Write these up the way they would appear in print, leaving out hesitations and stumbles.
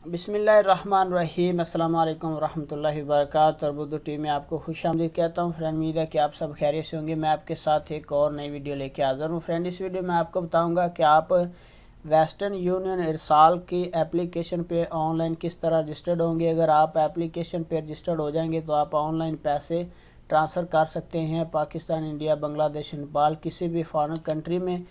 बिस्मिल्लाहिर्रहमानिर्रहीम। अस्सलाम वालेकुम रहमतुल्लाहि व बरकातहू। और बुद्धू टीवी में आपको खुश आमदीद कहता हूँ। फ्रेंड, उम्मीद है कि आप सब खैरियत से होंगे। मैं आपके साथ एक और नई वीडियो लेके हाज़िर हूँ। फ्रेंड, इस वीडियो में आपको बताऊँगा कि आप वेस्टर्न यूनियन इरसाल की एप्लीकेशन पे ऑनलाइन किस तरह रजिस्टर्ड होंगे। अगर आप एप्लीकेशन पे रजिस्टर्ड हो जाएंगे तो आप ऑनलाइन पैसे ट्रांसफ़र कर सकते हैं पाकिस्तान, इंडिया, बांग्लादेश, नेपाल, किसी भी फॉरेन कंट्री में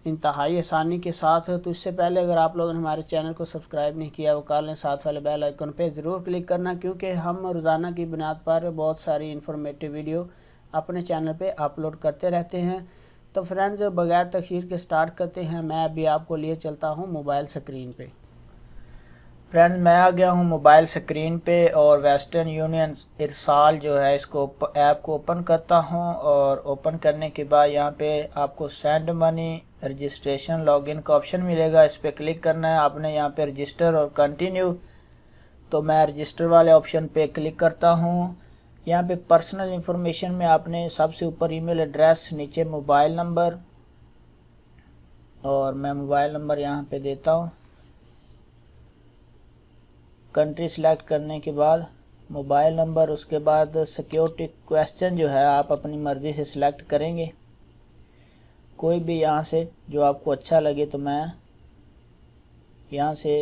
इंतहाई आसानी के साथ। तो इससे पहले अगर आप लोगों ने हमारे चैनल को सब्सक्राइब नहीं किया वो कर लें, साथ वाले बेल आइकन पे ज़रूर क्लिक करना, क्योंकि हम रोज़ाना की बुनियाद पर बहुत सारी इन्फॉर्मेटिव वीडियो अपने चैनल पे अपलोड करते रहते हैं। तो फ्रेंड्स, बगैर तखीर के स्टार्ट करते हैं। मैं अभी आपको लिए चलता हूँ मोबाइल स्क्रीन पे। फ्रेंड, मैं आ गया हूँ मोबाइल स्क्रीन पे और वेस्टर्न यूनियन इरसाल जो है इसको ऐप को ओपन करता हूँ। और ओपन करने के बाद यहाँ पे आपको सेंड मनी रजिस्ट्रेशन लॉगिन का ऑप्शन मिलेगा। इस पर क्लिक करना है आपने। यहाँ पे रजिस्टर और कंटिन्यू, तो मैं रजिस्टर वाले ऑप्शन पे क्लिक करता हूँ। यहाँ पे पर्सनल इंफॉर्मेशन में आपने सबसे ऊपर ईमेल एड्रेस, नीचे मोबाइल नंबर, और मैं मोबाइल नंबर यहाँ पे देता हूँ। कंट्री सिलेक्ट करने के बाद मोबाइल नंबर, उसके बाद सिक्योरिटी क्वेश्चन जो है आप अपनी मर्ज़ी से सिलेक्ट करेंगे, कोई भी यहाँ से जो आपको अच्छा लगे। तो मैं यहाँ से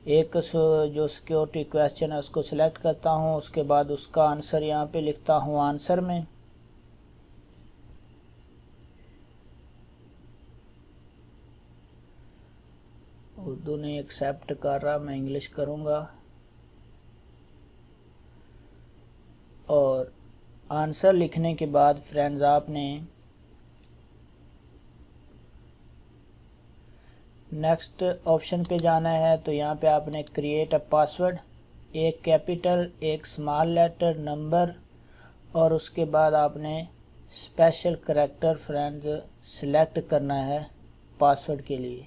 एक जो सिक्योरिटी क्वेश्चन है उसको सिलेक्ट करता हूँ। उसके बाद उसका आंसर यहाँ पे लिखता हूँ आंसर में। उर्दू नहीं एक्सेप्ट कर रहा, मैं इंग्लिश करूँगा। और आंसर लिखने के बाद फ्रेंड्स आपने नेक्स्ट ऑप्शन पे जाना है। तो यहाँ पे आपने क्रिएट अ पासवर्ड, एक कैपिटल, एक स्मॉल लेटर, नंबर, और उसके बाद आपने स्पेशल करैक्टर फ्रेंड्स सिलेक्ट करना है पासवर्ड के लिए।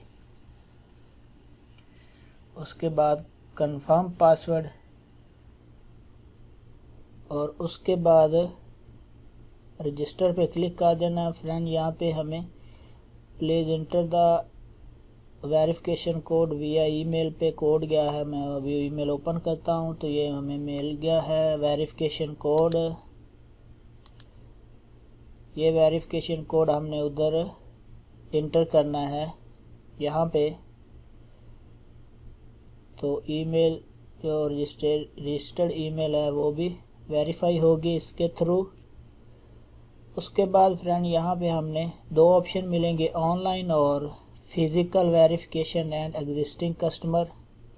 उसके बाद कंफर्म पासवर्ड, और उसके बाद रजिस्टर पे क्लिक कर देना है। फ्रेंड, यहाँ पे हमें please enter the verification code विया ईमेल पे कोड गया है। मैं अभी ईमेल ओपन करता हूँ तो ये हमें मिल गया है वेरिफिकेशन कोड। ये वेरिफिकेशन कोड हमने उधर इंटर करना है यहाँ पे। तो ईमेल जो रजिस्टर्ड ईमेल है वो भी वेरीफाई होगी इसके थ्रू। उसके बाद फ्रेंड यहाँ पे हमने दो ऑप्शन मिलेंगे, ऑनलाइन और physical verification and existing customer.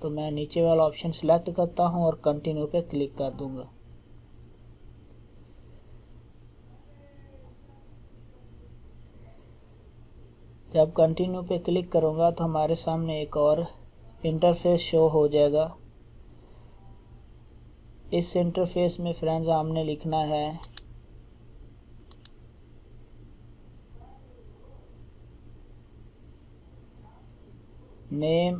तो मैं नीचे वाला ऑप्शन सेलेक्ट करता हूँ और कंटिन्यू पे क्लिक कर दूँगा। जब कंटिन्यू पे क्लिक करूँगा तो हमारे सामने एक और इंटरफेस शो हो जाएगा। इस इंटरफेस में फ्रेंड्स हमने लिखना है name,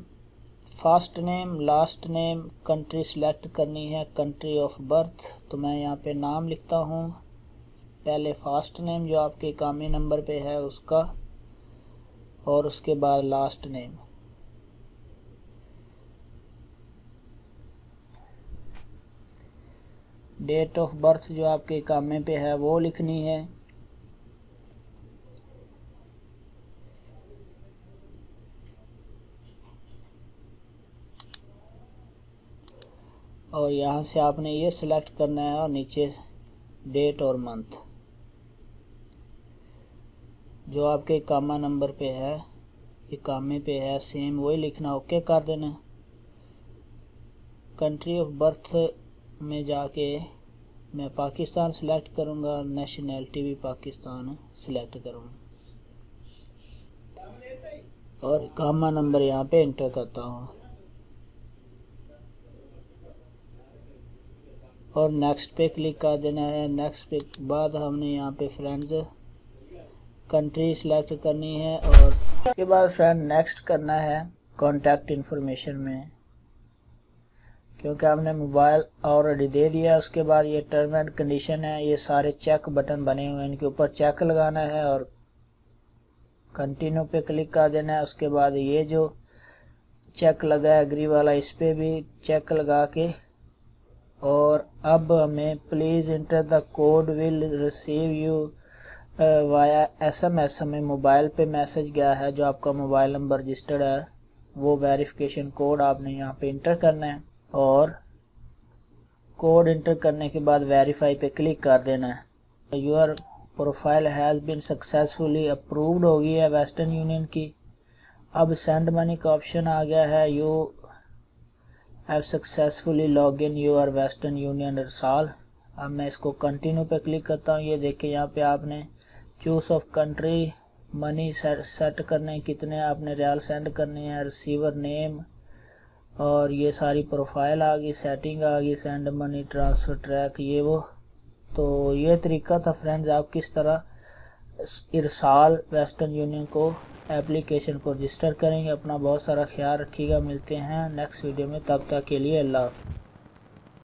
first name, last name, country select करनी है, कंट्री ऑफ बर्थ। तो मैं यहाँ पे नाम लिखता हूँ, पहले फर्स्ट नेम जो आपके इकामी नंबर पे है उसका, और उसके बाद last name. Date of birth जो आपके इकामे पे है वो लिखनी है। और यहाँ से आपने ये सिलेक्ट करना है और नीचे डेट और मंथ जो आपके इकामा नंबर पे है, इकामे पे है, सेम वही लिखना। ओके कर देना। कंट्री ऑफ बर्थ में जाके मैं पाकिस्तान सिलेक्ट करूँगा, नेशनैलिटी भी पाकिस्तान सिलेक्ट करूँगा, और इकामा नंबर यहाँ पे इंटर करता हूँ और नेक्स्ट पे क्लिक कर देना है। नेक्स्ट पे बाद हमने यहाँ पे फ्रेंड्स कंट्री सिलेक्ट करनी है, और उसके बाद फ्रेंड नेक्स्ट करना है कॉन्टैक्ट इन्फॉर्मेशन में, क्योंकि हमने मोबाइल ऑलरेडी दे दिया। उसके बाद ये टर्म एंड कंडीशन है, ये सारे चेक बटन बने हुए हैं, इनके ऊपर चेक लगाना है और कंटिन्यू पे क्लिक कर देना है। उसके बाद ये जो चेक लगा एग्री वाला, इस पर भी चेक लगा के, और अब हमें please enter the code will receive you via SMS, हमें मोबाइल पे मैसेज गया है, जो आपका मोबाइल नंबर रजिस्टर्ड है वो वेरिफिकेशन कोड आपने यहाँ पे इंटर करना है, और कोड इंटर करने के बाद वेरीफाई पे क्लिक कर देना है। Your profile has been successfully approved हो गई है वेस्टर्न यूनियन की। अब सेंड मनी का ऑप्शन आ गया है, you have successfully log in your Western Union इरसाल। अब मैं इसको कंटिन्यू पे क्लिक करता हूँ। ये देखिए यहाँ पे आपने choose of country, money set करने, कितने आपने रियाल सेंड करने हैं, रिसीवर नेम, और ये सारी प्रोफाइल आ गई, सेटिंग आ गई, सेंड मनी, ट्रांसफ़र ट्रैक, ये वो। तो ये तरीका था फ्रेंड्स, आप किस तरह इरसाल वेस्टर्न यूनियन को एप्लीकेशन को रजिस्टर करेंगे। अपना बहुत सारा ख्याल रखिएगा, मिलते हैं नेक्स्ट वीडियो में, तब तक के लिए अल्लाह हाफ़िज़।